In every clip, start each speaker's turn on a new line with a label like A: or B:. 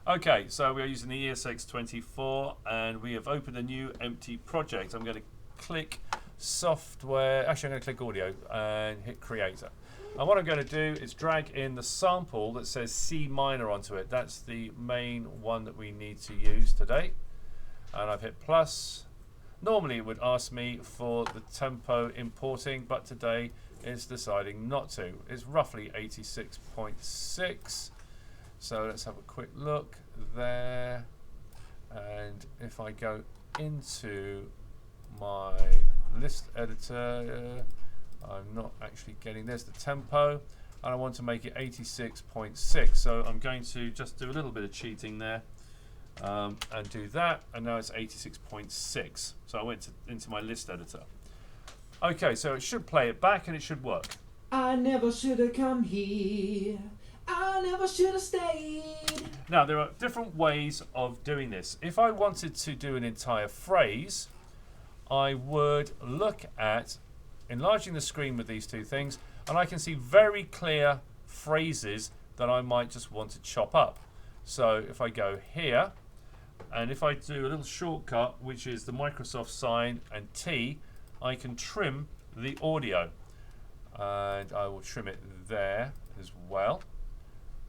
A: Okay, so we are using the ESX24 and we have opened a new empty project. I'm going to click software, actually I'm going to click audio and hit creator. And what I'm going to do is drag in the sample that says C minor onto it. That's the main one that we need to use today. And I've hit plus. Normally it would ask me for the tempo importing, but today it's deciding not to. It's roughly 86.6. So let's have a quick look there. And if I go into my list editor, I'm not actually getting, there's the tempo, and I want to make it 86.6. So I'm going to just do a little bit of cheating there and do that, and now it's 86.6. So I went into my list editor. Okay, so it should play it back and it should work.
B: I never should have come here. I never should have stayed.
A: Now, there are different ways of doing this. If I wanted to do an entire phrase, I would look at enlarging the screen with these two things, and I can see very clear phrases that I might just want to chop up. So if I go here, and if I do a little shortcut, which is the Microsoft sign and T, I can trim the audio. And I will trim it there as well.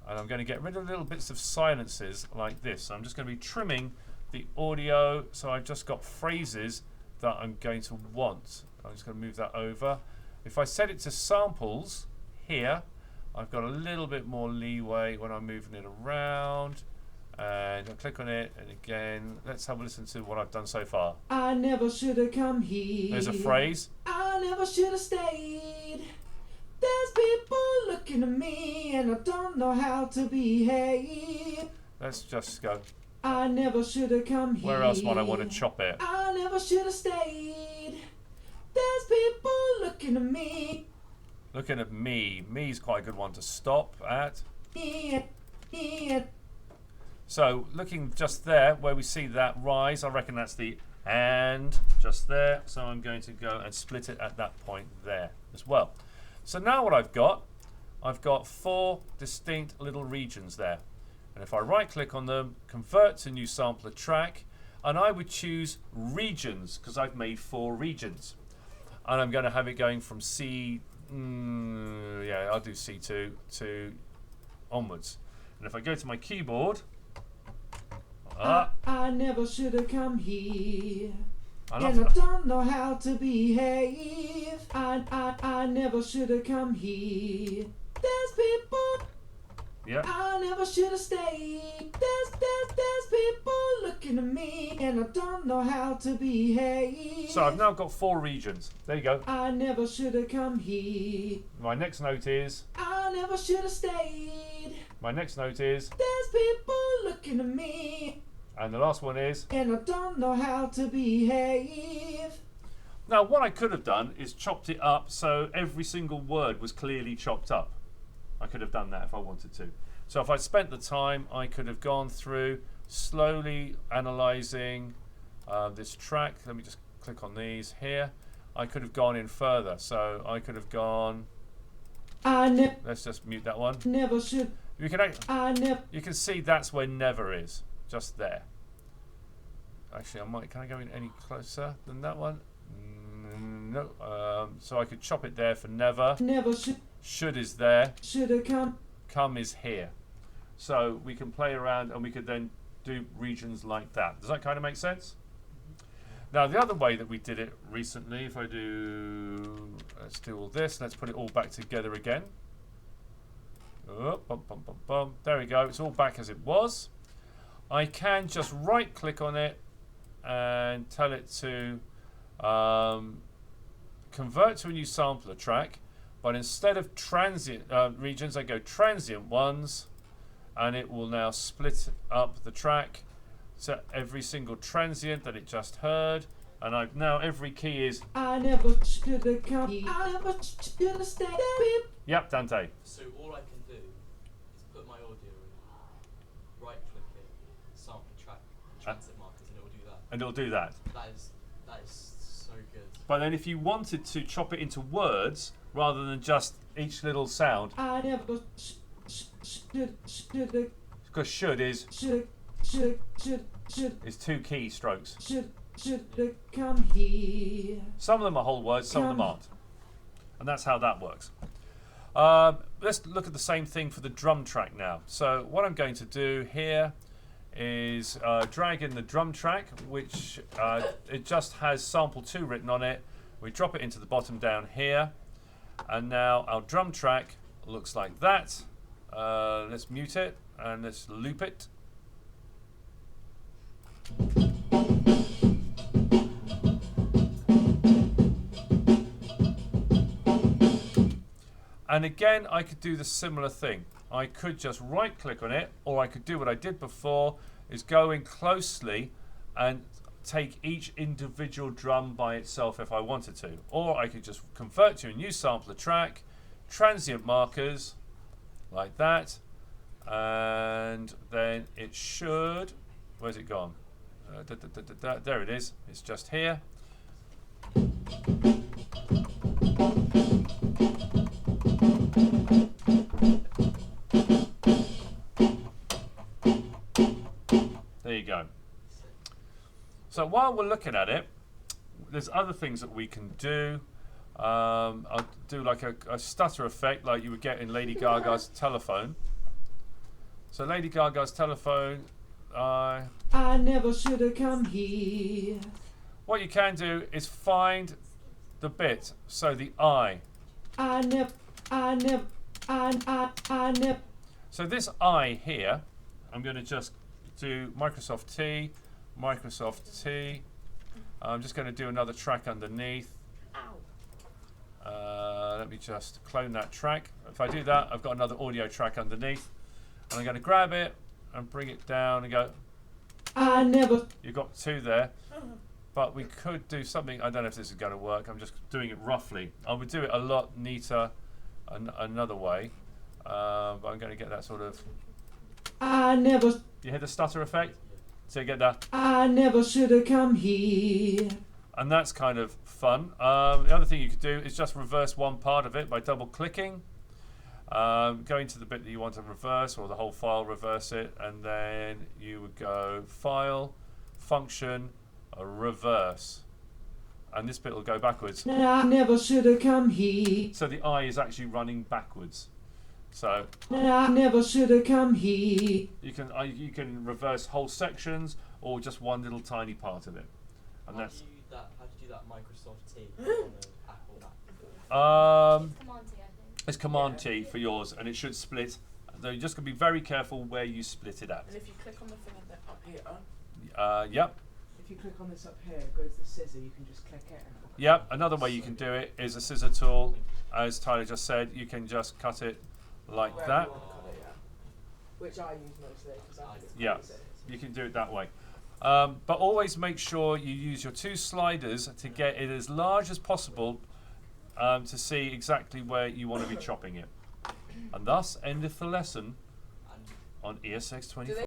A: And I'm going to get rid of little bits of silences like this. So I'm just going to be trimming the audio, so I've just got phrases that I'm going to want. I'm just going to move that over. If I set it to samples here, I've got a little bit more leeway when I'm moving it around. And I'll click on it, and again, let's have a listen to what I've done so far.
B: I never should have come here.
A: There's a phrase.
B: I never should have stayed. There's people looking at me and I don't know how to behave.
A: Let's just go.
B: I never should have come here.
A: Where else might I want to chop it?
B: I never should have stayed. There's people looking at me.
A: Looking at me. Me's quite a good one to stop at. So looking just there where we see that rise, I reckon that's the and just there. So I'm going to go and split it at that point there as well. So now what I've got 4 distinct little regions there. And if I right click on them, convert to new sampler track, and I would choose regions because I've made 4 regions. And I'm going to have it going from C, yeah, I'll do C2 to onwards. And if I go to my keyboard,
B: I never should have come here.
A: I
B: And I don't know how to behave. I never should have come here. There's people.
A: Yeah.
B: I never should have stayed. There's people looking at me and I don't know how to behave.
A: So I've now got 4 regions. There you go.
B: I never should have come here.
A: My next note is.
B: I never should have stayed.
A: My next note is.
B: There's people looking at me.
A: And the last one is.
B: And I don't know how to behave.
A: Now what I could have done is chopped it up so every single word was clearly chopped up. I could have done that if I wanted to. So if I spent the time, I could have gone through slowly analysing this track. Let me just click on these here. I could have gone in further. So I could have gone. Let's just mute that one.
B: Never should.
A: You can see that's where never is. Just there. Actually, can I go in any closer than that one? No. So I could chop it there for never.
B: Never should.
A: Should is there.
B: Should have come.
A: Come is here. So we can play around and we could then do regions like that. Does that kind of make sense? Now the other way that we did it recently, if I do, let's do all this. Let's put it all back together again. Oh, bum, bum, bum, bum. There we go. It's all back as it was. I can just right click on it and tell it to convert to a new sampler track, but instead of transient regions, I go transient ones, and it will now split up the track to every single transient that it just heard. And I've now every key is.
B: I never should have come. I never should have stayed.
A: Yep, Dante.
C: So all I can do is put my audio in, right click it, sample track, and transit markers, and it will do that.
A: And it'll do that.
C: That is so good.
A: But then if you wanted to chop it into words rather than just each little sound,
B: I never should have.
A: Because should is
B: should
A: two key strokes.
B: should come here.
A: Some of them are whole words, some of them
B: Come.
A: aren't. And that's how that works. Let's look at the same thing for the drum track now. So what I'm going to do here is drag in the drum track, which it just has sample 2 written on it. We drop it into the bottom down here. And now our drum track looks like that. Let's mute it and let's loop it. And again, I could do the similar thing. I could just right click on it, or I could do what I did before, is go in closely and take each individual drum by itself if I wanted to. Or I could just convert to a new sampler track, transient markers, like that. And then it should, where's it gone? There it is, it's just here. There you go. So while we're looking at it, there's other things that we can do. I'll do like a stutter effect like you would get in Lady Gaga's telephone. So Lady Gaga's telephone,
B: I never should have come here.
A: what you can do is find the bit, so the I.
B: I never.
A: So this I here, I'm going to just do Microsoft T, Microsoft T. I'm just going to do another track underneath. Let me just clone that track. If I do that, I've got another audio track underneath. And I'm going to grab it and bring it down and go.
B: I never.
A: You've got 2 there. But we could do something. I don't know if this is going to work. I'm just doing it roughly. I would do it a lot neater another way. But I'm going to get that sort of.
B: I never.
A: You hear the stutter effect? So you get that.
B: I never should have come here.
A: And that's kind of fun. The other thing you could do is just reverse one part of it by double clicking. Go into the bit that you want to reverse, or the whole file, reverse it, and then you would go File, Function, Reverse. And this bit will go backwards.
B: I never should have come here.
A: So the I is actually running backwards. So
B: I never should have come here.
A: you can reverse whole sections or just one little tiny part of it. And
C: How
A: that's
C: do you do that Microsoft T on the Apple app?
D: Command T, I think.
A: it's Command T for yours, and it should split. So you're just going to be very careful where you split it at.
E: And if you click on the thing up here,
A: Yep.
E: if you click on this up here, go to the scissor, you can just click it. And it'll
A: Yep. Another way you can do it is a scissor tool. As Tyler just said, you can just cut it like
E: wherever
A: that.
E: you want to cut it, yeah. Which I use mostly because I think it's
A: Yeah.
E: quite easy.
A: You can do it that way. But always make sure you use your 2 sliders to get it as large as possible to see exactly where you want to be chopping it. And thus endeth the lesson
C: And
A: on ESX24.